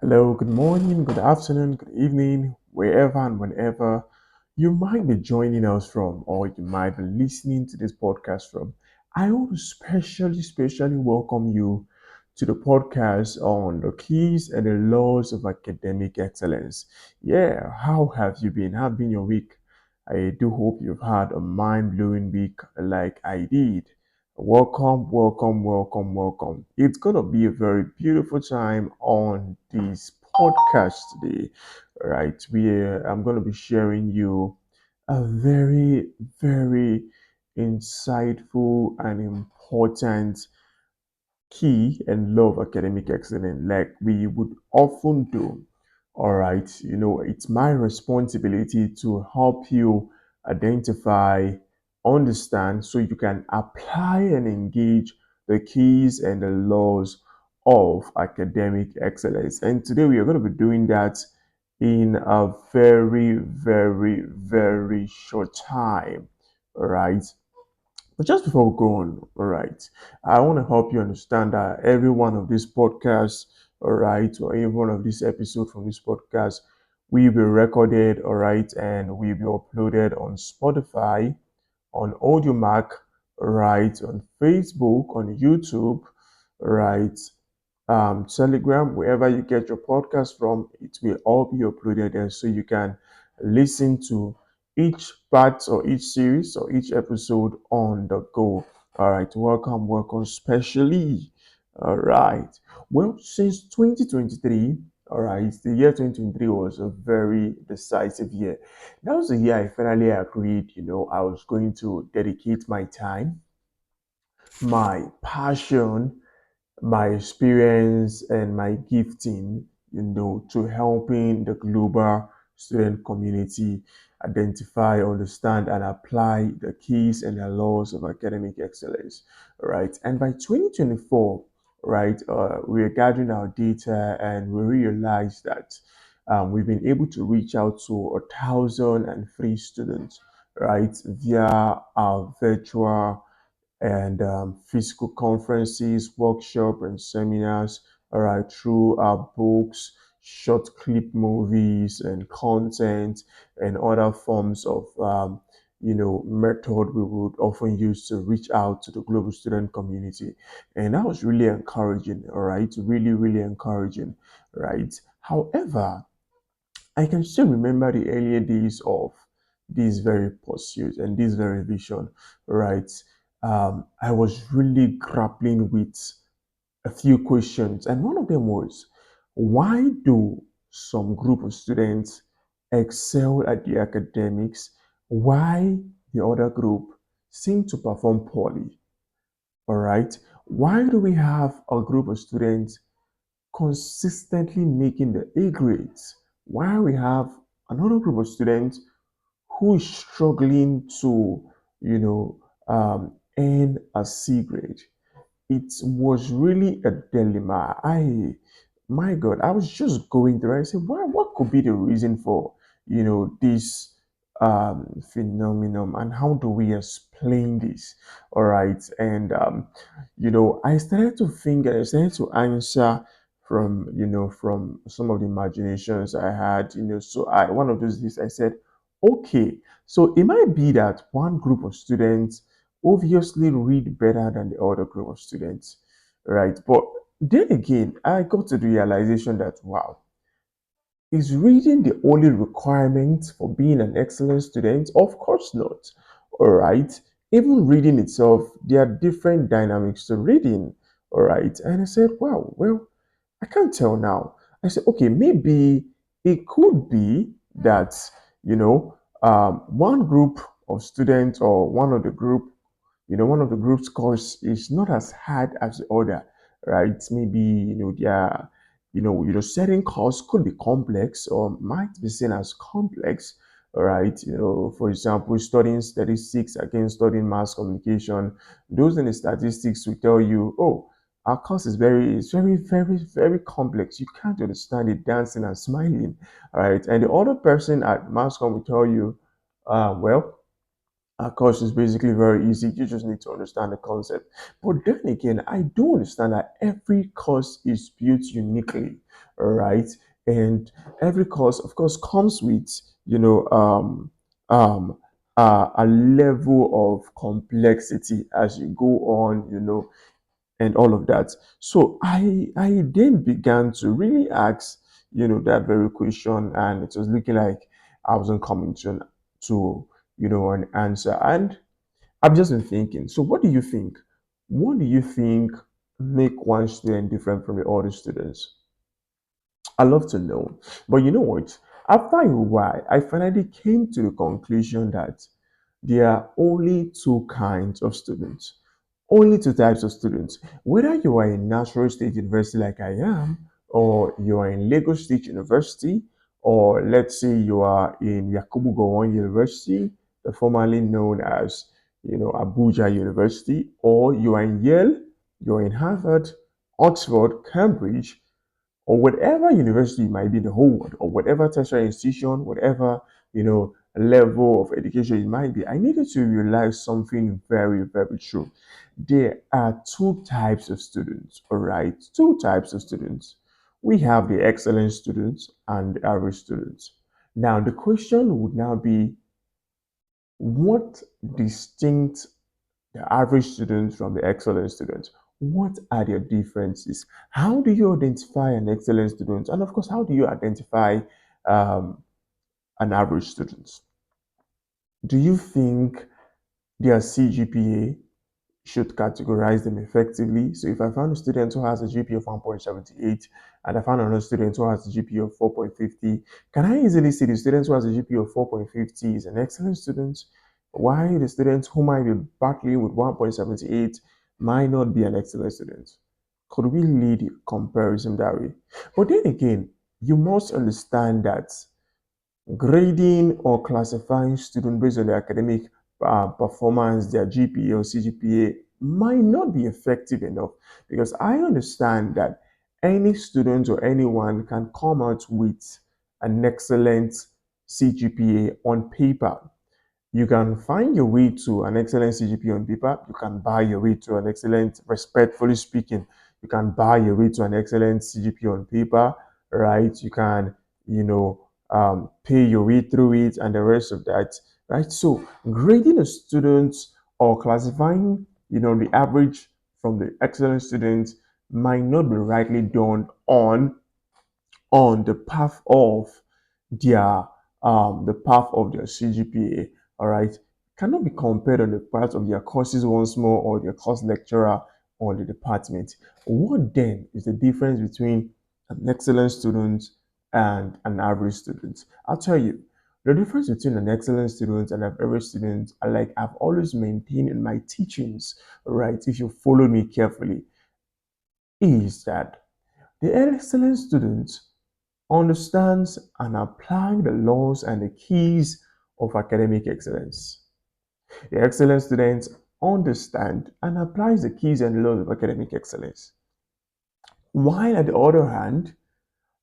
Hello, good morning, good afternoon, good evening, wherever and whenever you might be joining us from, or you might be listening to this podcast from. I want to specially welcome you to the podcast on the keys and the laws of academic excellence. Yeah, how have you been? How have been your week? I do hope you've had a mind blowing week like I did. Welcome, welcome, welcome, welcome. It's going to be a very beautiful time on this podcast today, right? I'm going to be sharing you a very insightful and important key and love academic excellence like we would often do. All right, it's my responsibility to help you identify, understand, so you can apply and engage the keys and the laws of academic excellence. And today we are going to be doing that in a very short time. All right. But just before we go on, all right, I want to help you understand that every one of these podcasts, all right, or every one of these episodes from this podcast will be recorded, all right, and will be uploaded on Spotify, on AudioMac, right, on Facebook, on YouTube, right, Telegram, wherever you get your podcast from, it will all be uploaded there so you can listen to each part or each series or each episode on the go. All right, welcome, welcome, specially. All right, well, since 2023, all right, the year 2023 was a very decisive year. That was the year I finally agreed, I was going to dedicate my time, my passion, my experience and my gifting, to helping the global student community identify, understand, and apply the keys and the laws of academic excellence, right? And by 2024, right, we are gathering our data and we realized that we've been able to reach out to 1,003 students, right, via our virtual and physical conferences, workshop, and seminars, all right, through our books, short clip movies, and content, and other forms of method we would often use to reach out to the global student community. And that was really encouraging, all right, really encouraging, right? However, I can still remember the earlier days of this very pursuit and this very vision, right? I was really grappling with a few questions, and one of them was, why do some group of students excel at the academics, why the other group seem to perform poorly? All right, why do we have a group of students consistently making the A grades, while we have another group of students who is struggling to, earn a C grade? It was really a dilemma. My God, I was just going through. I said, what could be the reason for, this phenomenon, and how do we explain this? All right, and I started to think, and I started to answer from, from some of the imaginations I had, So one of those days, I said, okay, so it might be that one group of students obviously read better than the other group of students, right? But then again, I got to the realization that, wow, is reading the only requirement for being an excellent student? Of course not. All right. Even reading itself, there are different dynamics to reading. All right. And I said, wow, well, I can't tell now. I said, okay, maybe it could be that, one group of students or one of the group's course is not as hard as the other, right? Maybe, their, certain course could be complex or might be seen as complex, right? For example, studying statistics against studying mass communication, those in the statistics will tell you, oh, our course is very complex. You can't understand it dancing and smiling, right? And the other person at mass com will tell you, well, Of course, it's basically very easy. You just need to understand the concept. But then again, I do understand that every course is built uniquely, all right? And every course, of course, comes with, you know, um, a level of complexity as you go on, and all of that. So I then began to really ask, that very question, and it was looking like I wasn't coming to an answer. And I've just been thinking. So what do you think? What do you think make one student different from the other students? I love to know. But you know what? After a while, I finally came to the conclusion that there are only two kinds of students, only two types of students. Whether you are in Natural State University like I am, or you are in Lagos State University, or let's say you are in Yakubu Gowon University, formerly known as Abuja University, or you are in Yale, you are in Harvard, Oxford, Cambridge, or whatever university it might be in the whole world, or whatever tertiary institution, whatever level of education it might be, I needed to realize something very, very true. There are two types of students, all right? Two types of students. We have the excellent students and the average students. Now, the question would now be, what distinct the average students from the excellent students? What are their differences? How do you identify an excellent student? And of course, how do you identify um, an average student? Do you think their CGPA should categorize them effectively? So if I found a student who has a GPA of 1.78 and I found another student who has a GPA of 4.50, can I easily see the student who has a GPA of 4.50 is an excellent student, while the student who might be battling with 1.78 might not be an excellent student? Could we lead comparison that way? But then again, you must understand that grading or classifying students based on their academic performance, their GPA or CGPA, might not be effective enough, because I understand that any student or anyone can come out with an excellent CGPA on paper. You can find your way to an excellent CGPA on paper. You can buy your way to an excellent, respectfully speaking, you can buy your way to an excellent CGPA on paper, right? You can, pay your way through it and the rest of that, right? So grading a student or classifying, the average from the excellent students might not be rightly done on their the path of their CGPA, all right, cannot be compared on the part of their courses once more, or their course lecturer or the department. What then is the difference between an excellent student and an average student? I'll tell you. The difference between an excellent student and an average student, like I've always maintained in my teachings, right? If you follow me carefully, is that the excellent student understands and applies the laws and the keys of academic excellence. The excellent students understand and applies the keys and laws of academic excellence. While at the other hand,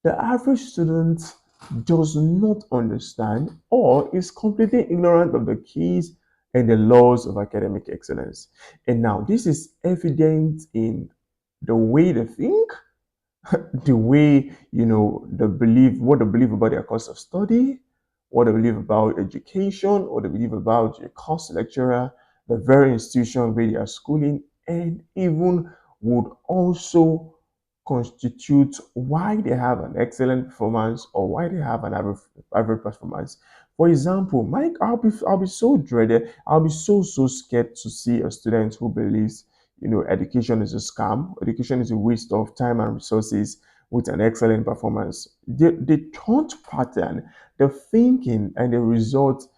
the average student does not understand or is completely ignorant of the keys and the laws of academic excellence. And now this is evident in the way they think, the way they believe, what they believe about their course of study, what they believe about education, what they believe about your course lecturer, the very institution where they are schooling, and even would also constitute why they have an excellent performance or why they have an average performance. For example, Mike, I'll be so dreaded, I'll be so scared to see a student who believes education is a scam, education is a waste of time and resources, with an excellent performance. The thought pattern, the thinking, and the result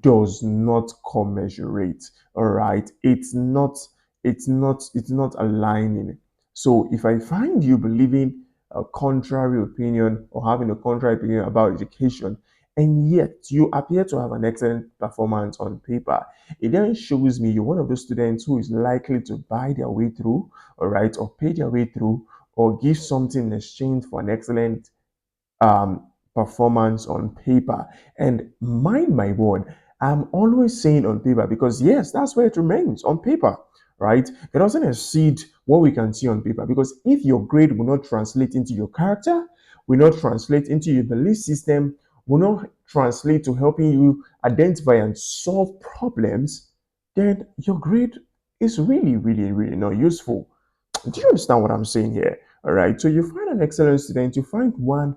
does not commensurate. All right, it's not aligning. So if I find you believing a contrary opinion or having a contrary opinion about education, and yet you appear to have an excellent performance on paper, it then shows me you're one of those students who is likely to buy their way through, all right, or pay their way through, or give something in exchange for an excellent performance on paper. And mind my word, I'm always saying on paper because, yes, that's where it remains on paper, right? It doesn't exceed what we can see on paper because if your grade will not translate into your character, will not translate into your belief system, will not translate to helping you identify and solve problems, then your grade is really, really, really not useful. Do you understand what I'm saying here? All right. So you find an excellent student, you find one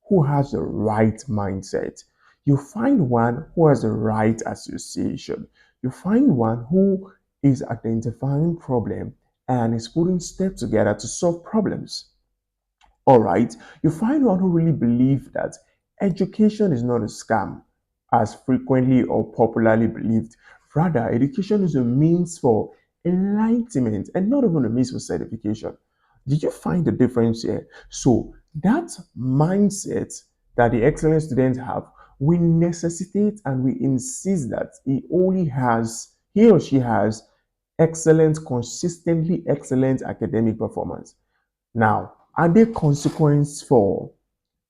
who has the right mindset. You find one who has the right association. You find one who is identifying problem and is putting steps together to solve problems. All right. You find one who really believes that education is not a scam, as frequently or popularly believed. Rather, education is a means for enlightenment and not even a means for certification. Did you find the difference here? So, that mindset that the excellent students have, we necessitate and we insist that he or she has excellent, consistently excellent academic performance. Now, are there consequences for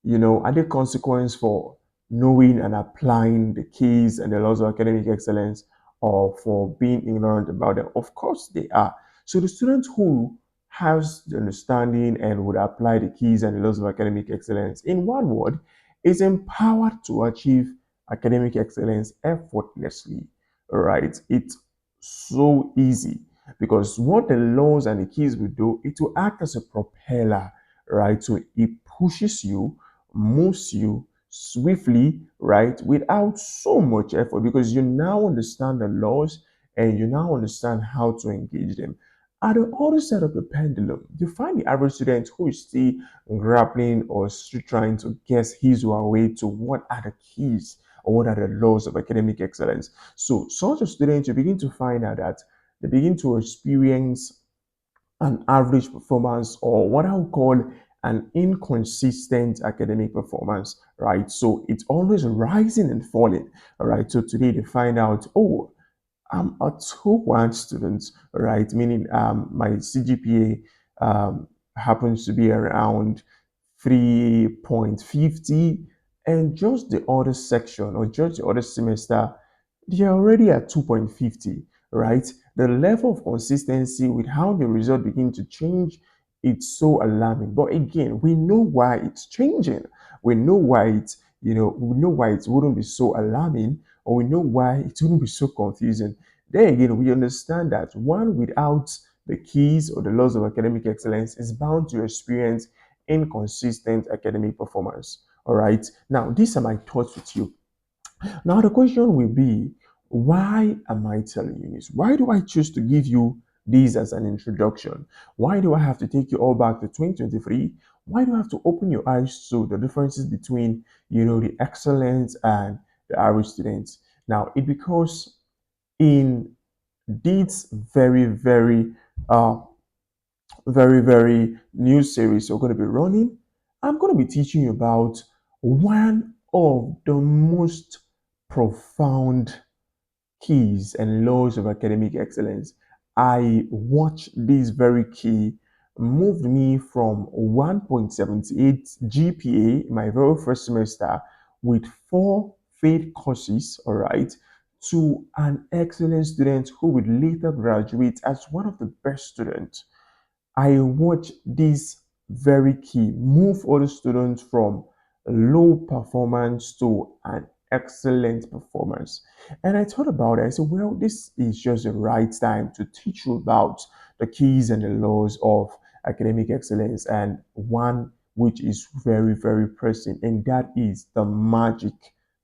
are there consequences for knowing and applying the keys and the laws of academic excellence or for being ignorant about them? Of course, they are. So the student who has the understanding and would apply the keys and the laws of academic excellence, in one word, is empowered to achieve academic excellence effortlessly. All right, it's so easy because what the laws and the keys will do, it will act as a propeller, right? So it pushes you, moves you swiftly, right, without so much effort because you now understand the laws and you now understand how to engage them. At the other side of the pendulum, you find the average student who is still grappling or still trying to guess his or her way to what are the keys or what are the laws of academic excellence. So, such a student, you begin to find out that they begin to experience an average performance or what I would call an inconsistent academic performance, right? So it's always rising and falling, all right? So today they find out, oh, I'm a 2-1 student, right? Meaning my CGPA happens to be around 3.50, and just the other section or just the other semester, they're already at 2.50, right? The level of consistency with how the result begin to change, it's so alarming. But again, we know why it's changing. We know why we know why it wouldn't be so alarming, or we know why it wouldn't be so confusing. Then again, we understand that one without the keys or the laws of academic excellence is bound to experience inconsistent academic performance. All right. Now, these are my thoughts with you. Now, the question will be, why am I telling you this? Why do I choose to give you this as an introduction? Why do I have to take you all back to 2023? Why do I have to open your eyes to the differences between, the excellence and the average students? Now, it because in this uh, very new series we're going to be running, I'm going to be teaching you about one of the most profound keys and laws of academic excellence. I watched this very key moved me from 1.78 GPA in my very first semester with 4 faith courses, all right, to an excellent student who would later graduate as one of the best students. I watch this very key move other students from low performance to an excellent performance. And I thought about it. I said, well, this is just the right time to teach you about the keys and the laws of academic excellence, and one which is very pressing, and that is the magic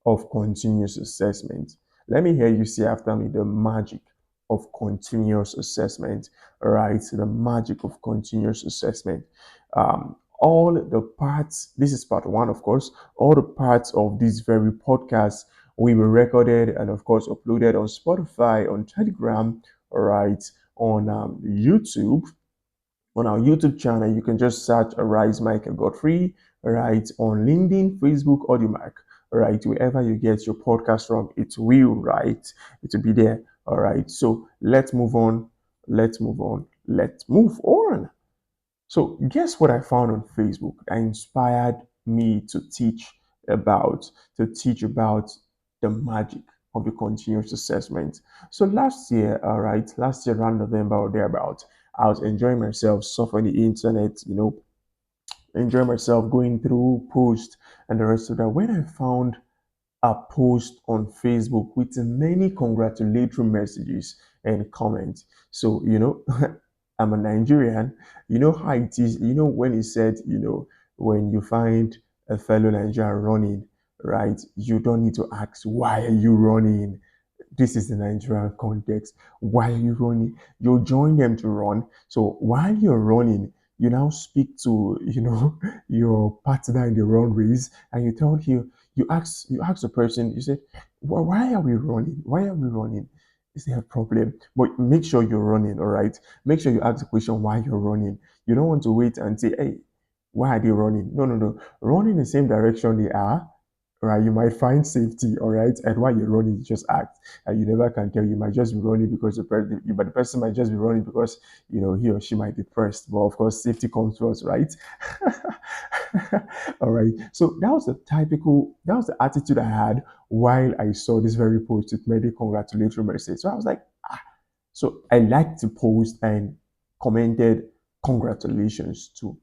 of continuous assessment. Let me hear you say after me, the magic of continuous assessment. Right, the magic of continuous assessment. All the parts, this is part one, of course, all the parts of this very podcast we were recorded and, of course, uploaded on Spotify, on Telegram, all right, on YouTube. On our YouTube channel, you can just search Arise Michael Godfrey, right? On LinkedIn, Facebook, AudioMac, right? Wherever you get your podcast from, it will, right? It will be there, all right? So let's move on. Let's move on. Let's move on. So guess what I found on Facebook that inspired me to teach about the magic of the continuous assessment. So last year, all right, last year around November or thereabout, I was enjoying myself surfing the internet, enjoying myself going through posts and the rest of that. When I found a post on Facebook with many congratulatory messages and comments. So, I'm a Nigerian. You know how it is. You know, when he said, when you find a fellow Nigerian running, right, you don't need to ask, why are you running? This is the Nigerian context. Why are you running? You join them to run. So while you're running, you now speak to your partner in the run race, and you tell him, you ask the person, you say, Why are we running? Why are we running? Is there a problem? But make sure you're running, all right? Make sure you ask the question why you're running. You don't want to wait and say, hey, why are they running? No, no, no. Run in the same direction they are, right? You might find safety, all right? And while you're running, you just act. And you never can tell. You might just be running because but the person might just be running because he or she might be pressed. But of course, safety comes first, right? All right. So that was the attitude I had while I saw this very post with many congratulatory message. So I was like, so I liked the post and commented congratulations too.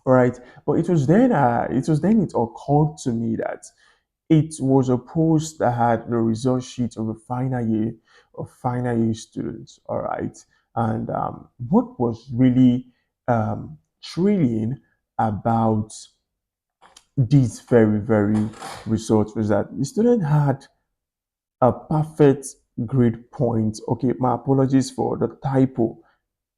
All right. But it occurred to me that it was a post that had the result sheet of a final year students. All right. And what was really thrilling about these very, very results was that the student had a perfect grade point. Okay, my apologies for the typo.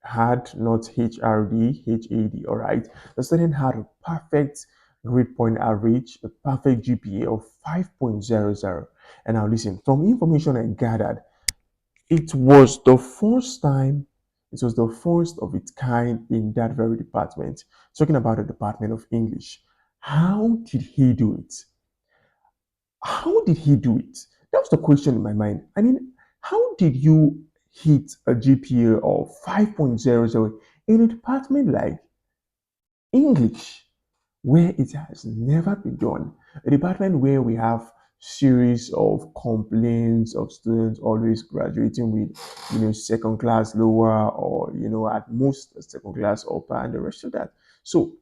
Had not HRD, HAD, all right. The student had a perfect grade point average, a perfect GPA of 5.00. And now listen, from information I gathered, it was the first time, it was the first of its kind in that very department. Talking about the Department of English. How did he do it? How did he do it? That was the question in my mind. I mean, how did you hit a GPA of 5.00 in a department like English, where it has never been done? A department where we have series of complaints of students always graduating with, second class lower or, at most a second class upper and the rest of that. So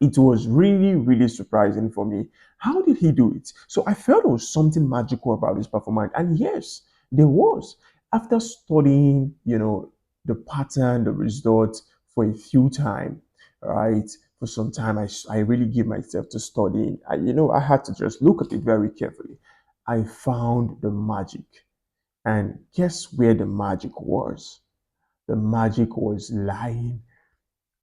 it was really, really surprising for me. How did he do it? So I felt there was something magical about his performance. And yes, there was. After studying, the pattern, the results for a few time, right? For some time, I really give myself to studying. I had to just look at it very carefully. I found the magic. And guess where the magic was? The magic was lying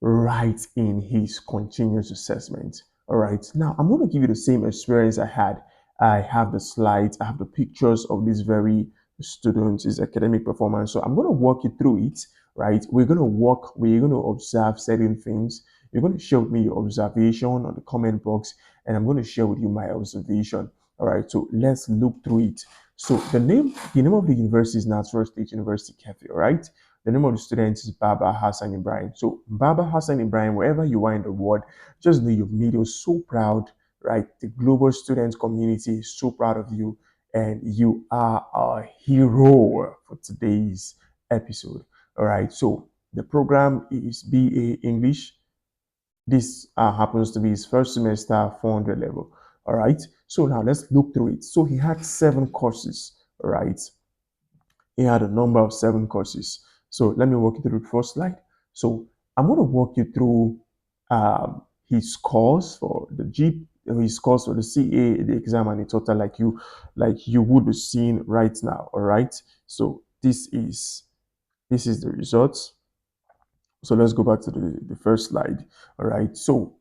right in his continuous assessment. All right. Now I'm going to give you the same experience I had. I have the slides, I have the pictures of these very students, his academic performance. So I'm going to walk you through it, right? We're going to observe certain things. You're going to share with me your observation on the comment box, and I'm going to share with you my observation. All right. So let's look through it. So the name of the university is Natural State University Cafe, all right? The name of the student is Baba Hassan Ibrahim. So, Baba Hassan Ibrahim, wherever you are in the world, just know you've made us so proud, right? The global student community is so proud of you, and you are a hero for today's episode. All right. So, the program is BA English. This happens to be his first semester, 400 level. All right. So, now let's look through it. So, he had 7 courses, all right? He had a number of 7 courses. So let me walk you through the first slide. So I'm going to walk you through his scores for the his scores for the CA, the exam, and the total, like you would be seeing right now. All right. So this is the results. So let's go back to the first slide. All right. So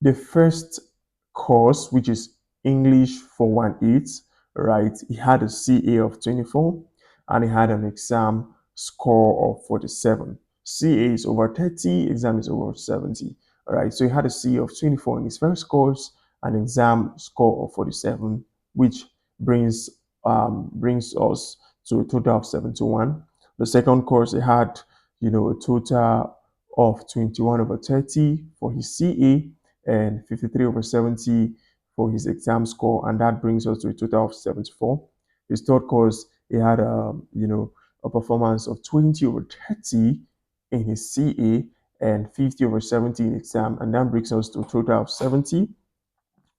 the first course, which is English 418, right? He had a CA of 24 and he had an exam score of 47. CA is over 30, exam is over 70. All right, so he had a CA of 24 in his first course, an exam score of 47, which brings brings us to a total of 71. The second course, he had, a total of 21 over 30 for his CA and 53 over 70 for his exam score, and that brings us to a total of 74. His third course, he had a performance of 20 over 30 in his CA and 50 over 70 in exam, and that brings us to a total of 70.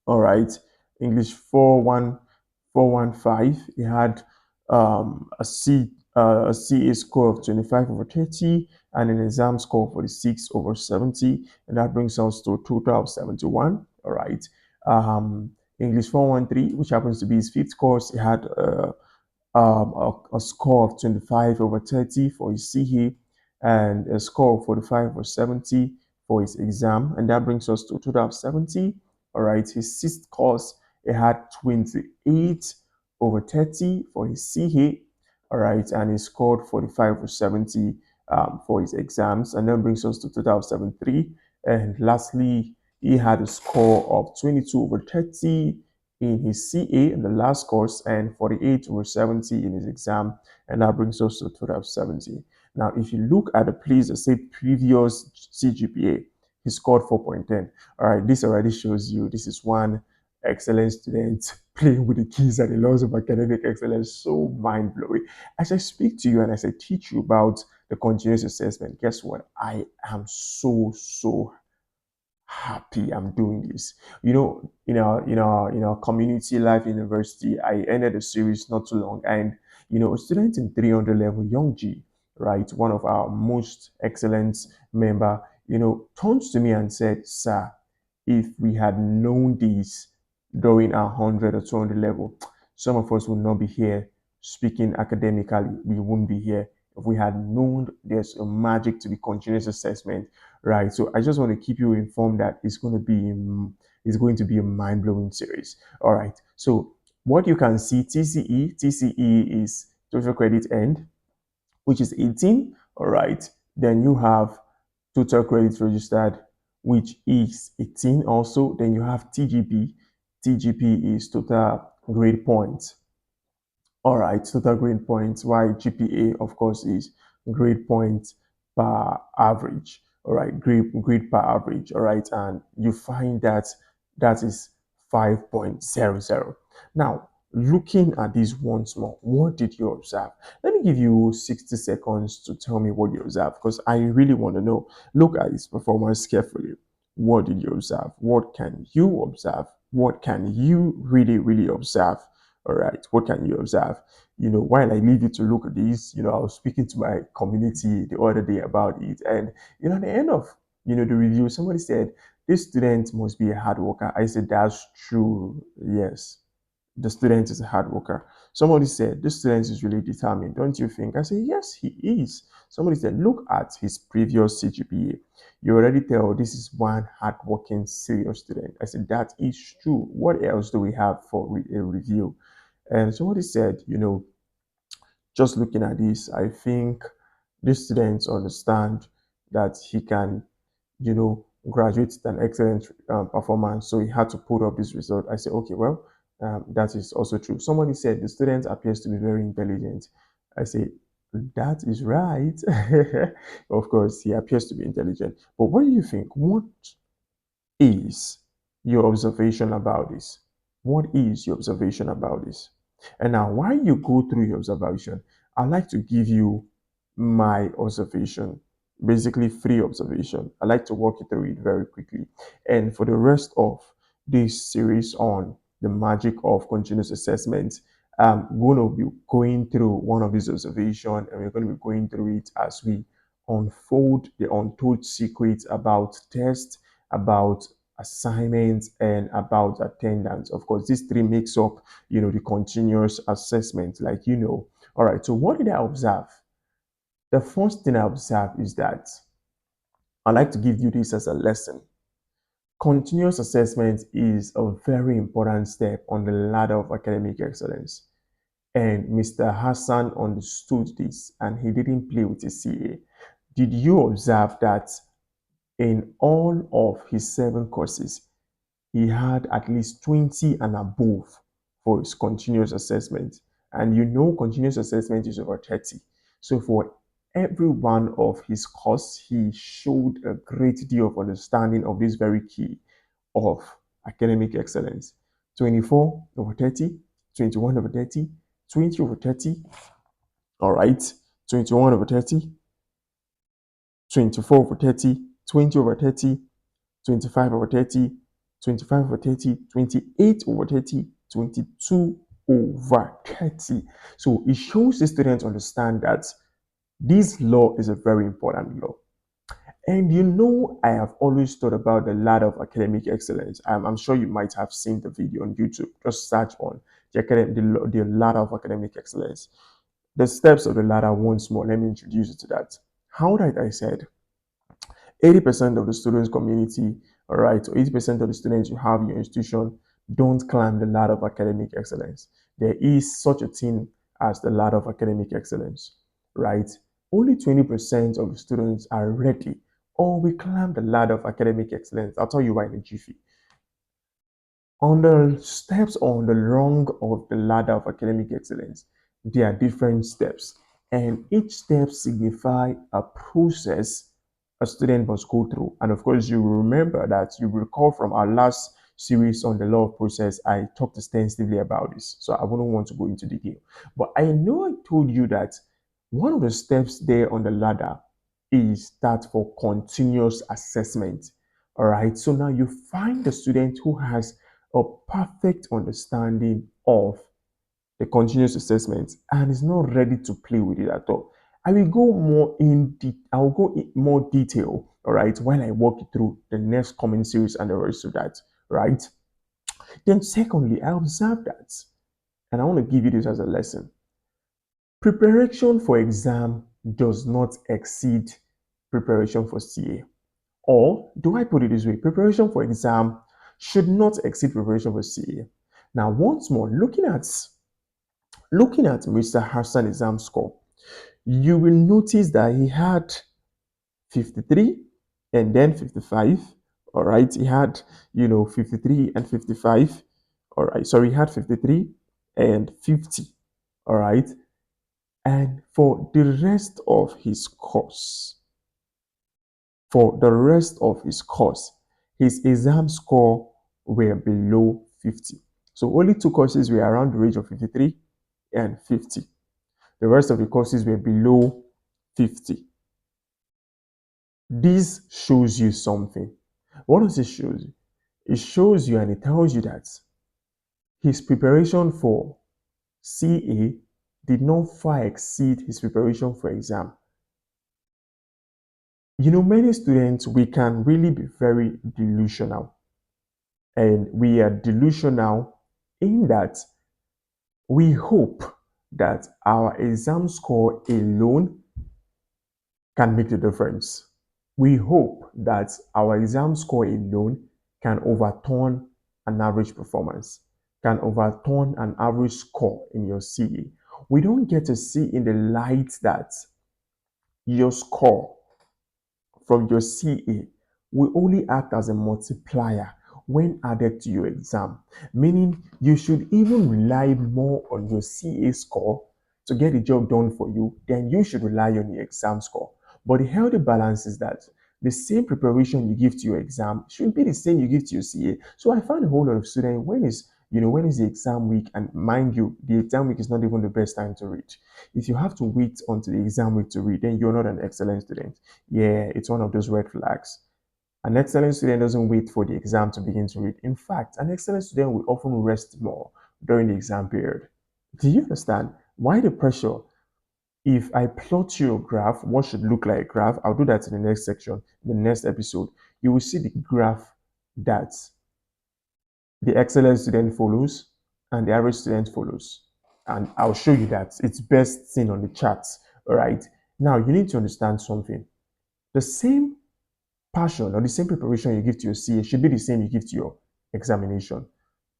All right, English 41415. He had a CA score of 25 over 30 and an exam score of 46 over 70, and that brings us to a total of 71. All right. English 413, which happens to be his fifth course, he had a score of 25 over 30 for his CA and a score of 45 over 70 for his exam. And that brings us to a total of 70. All right. His sixth course, he had 28 over 30 for his CA. All right. And he scored 45 over 70 for his exams. And that brings us to 2073. And lastly, he had a score of 22 over 30 in his CA in the last course and 48 over 70 in his exam, and that brings us to a total of 70. Now, if you look at the place that say previous CGPA, he scored 4.10. All right, this already shows you this is one excellent student playing with the keys and the laws of academic excellence. So mind blowing. As I speak to you and as I teach you about the continuous assessment, guess what? I am so happy I'm doing this. Community life university, I ended a series not too long, and a student in 300 level, Young G, right, one of our most excellent member, turns to me and said, "Sir, if we had known this during our 100 or 200 level, some of us would not be here speaking academically. We wouldn't be here if we had known there's a magic to the continuous assessment, right?" So I just want to keep you informed that it's going to be a mind-blowing series. All right. So what you can see, TCE is total credit end, which is 18. All right. Then you have total credits registered, which is 18 also. Then you have TGP. TGP is total grade points. All right, total grade points, while GPA, of course, is grade points per average. All right, grade per average. All right, and you find that that is 5.00. Now, looking at this once more, what did you observe? Let me give you 60 seconds to tell me what you observed because I really want to know. Look at his performance carefully. What did you observe? What can you observe? What can you really observe? All right, what can you observe? While I leave you to look at this, I was speaking to my community the other day about it, and at the end of the review, somebody said this student must be a hard worker. I said that's true. Yes, the student is a hard worker. Somebody said this student is really determined, don't you think? I said yes, he is. Somebody said look at his previous CGPA. You already tell this is one hardworking, serious student. I said that is true. What else do we have for a review? And somebody said, just looking at this, I think these students understand that he can, graduate with an excellent performance. So he had to put up this result. I said, okay, well, that is also true. Somebody said the student appears to be very intelligent. I say, that is right. Of course, he appears to be intelligent. But what do you think? What is your observation about this? What is your observation about this? And now, while you go through your observation, I'd like to give you my observation, basically free observation. I'd like to walk you through it very quickly. And for the rest of this series on the magic of continuous assessment, I'm going to be going through one of these observations, and we're going to be going through it as we unfold the untold secrets about tests, about assignments, and about attendance. Of course, these three makes up, the continuous assessment, All right, so what did I observe? The first thing I observed is that I like to give you this as a lesson. Continuous assessment is a very important step on the ladder of academic excellence. And Mr. Hassan understood this and he didn't play with his CA. Did you observe that in all of his 7 courses, he had at least 20 and above for his continuous assessment? And continuous assessment is over 30. So for every one of his course, he showed a great deal of understanding of this very key of academic excellence. 24 over 30, 21 over 30, 20 over 30, all right, 21 over 30, 24 over 30, 20 over 30, 25 over 30, 25 over 30, 28 over 30, 22 over 30. So it shows the students understand that this law is a very important law. And I have always thought about the ladder of academic excellence. I'm sure you might have seen the video on YouTube. Just search on the ladder of academic excellence. The steps of the ladder once more. Let me introduce you to that. How did I said 80% of the students community, all right, so 80% of the students you have in your institution don't climb the ladder of academic excellence. There is such a thing as the ladder of academic excellence, right? Only 20% of the students are ready or we climb the ladder of academic excellence. I'll tell you why in a jiffy. On the steps on the rung of the ladder of academic excellence, there are different steps, and each step signify a process a student must go through. And of course, you will remember that you will recall from our last series on the law of process, I talked extensively about this, so I wouldn't want to go into detail. But I know I told you that one of the steps there on the ladder is that for continuous assessment. All right, so now you find the student who has a perfect understanding of the continuous assessment and is not ready to play with it at all. I will go in more detail, all right, while I walk you through the next coming series and the rest of that, right? Then secondly, I observe that, and I want to give you this as a lesson. Preparation for exam does not exceed preparation for CA. Or do I put it this way? Preparation for exam should not exceed preparation for CA. Now, once more, looking at Mr. Hassan exam score, you will notice that he had 53 and then 55. All right, he had 53 and 55. All right, sorry, he had 53 and 50. All right, and for the rest of his course, his exam score were below 50. So only two courses were around the range of 53 and 50. The rest of the courses were below 50. This shows you something. What does it show you? It shows you and it tells you that his preparation for CA did not far exceed his preparation for exam. Many students, we can really be very delusional. And we are delusional in that we hope that our exam score alone can make the difference. We hope that our exam score alone can overturn an average performance, can overturn an average score in your CA. We don't get to see in the light that your score from your CA will only act as a multiplier when added to your exam, meaning you should even rely more on your CA score to get the job done for you than you should rely on your exam score. But the healthy balance is that the same preparation you give to your exam should be the same you give to your CA. So I find a whole lot of students when is the exam week, and mind you, the exam week is not even the best time to read. If you have to wait until the exam week to read, then you're not an excellent student. Yeah, it's one of those red flags. An excellent student doesn't wait for the exam to begin to read. In fact, an excellent student will often rest more during the exam period. Do you understand? Why the pressure? If I plot you a graph, what should look like a graph, I'll do that in the next section, the next episode. You will see the graph that the excellent student follows and the average student follows. And I'll show you that it's best seen on the charts. All right. Now, you need to understand something. The same passion or the same preparation you give to your CA should be the same you give to your examination.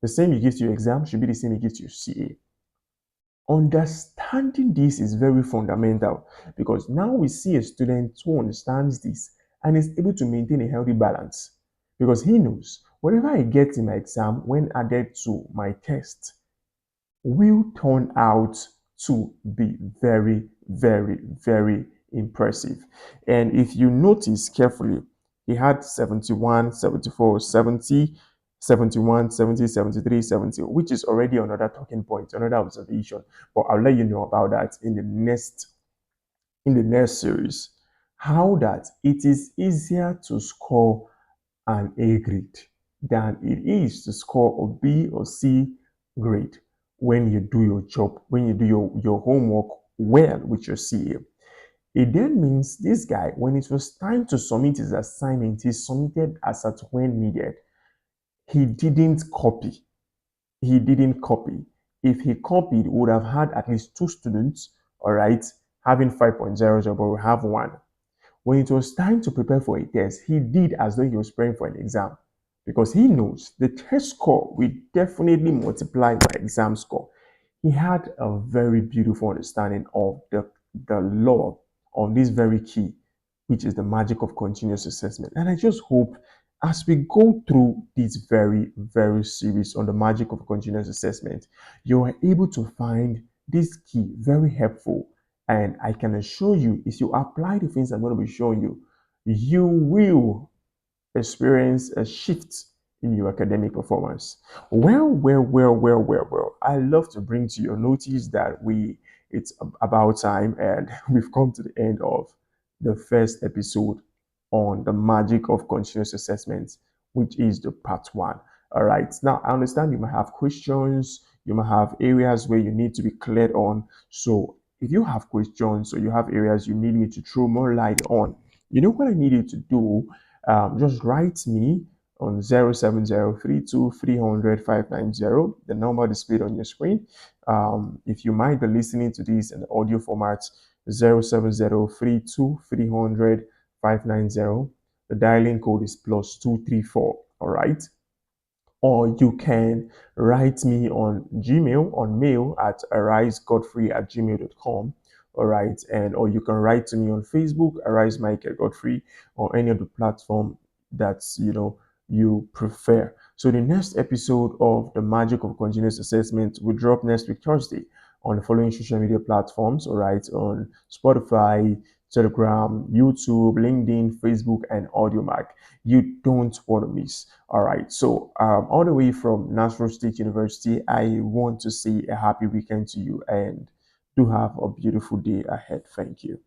The same you give to your exam should be the same you give to your CA. Understanding this is very fundamental because now we see a student who understands this and is able to maintain a healthy balance because he knows whatever I get in my exam when added to my test will turn out to be very, very, very impressive. And if you notice carefully, he had 71, 74, 70. 71, 70, 73, 70, which is already another talking point, another observation. But I'll let you know about that in the next series. How that it is easier to score an A grade than it is to score a B or C grade when you do your job, when you do your homework well with your CA. It then means this guy, when it was time to submit his assignment, he submitted as at when needed. He didn't copy. He didn't copy. If he copied, we would have had at least two students, all right, having 5.0, but we have one. When it was time to prepare for a test, he did as though he was preparing for an exam because he knows the test score will definitely multiply my exam score. He had a very beautiful understanding of the law of this very key, which is the magic of continuous assessment. And I just hope as we go through this very series on the magic of continuous assessment, you are able to find this key very helpful. And I can assure you, if you apply the things I'm going to be showing you, you will experience a shift in your academic performance. Well. I love to bring to your notice that it's about time and we've come to the end of the first episode on the magic of continuous assessment, which is the part one. All right. Now, I understand you might have questions, you might have areas where you need to be cleared on. So, if you have questions or you have areas you need me to throw more light on, you know what I need you to do? Just write me on 07032300590, the number displayed on your screen. If you might be listening to this in the audio format, 07032300590. The dialing code is +234. All right. Or you can write me on Gmail, on mail at arisegodfrey@gmail.com. All right. And or you can write to me on Facebook, Arise Michael Godfrey, or any of the platform that's you prefer. So the next episode of the Magic of Continuous Assessment will drop next week Thursday on the following social media platforms. All right, on Spotify, Telegram, YouTube, LinkedIn, Facebook, and AudioMac. You don't want to miss. All right, so all the way from Nashville State University, I want to say a happy weekend to you and do have a beautiful day ahead. Thank you.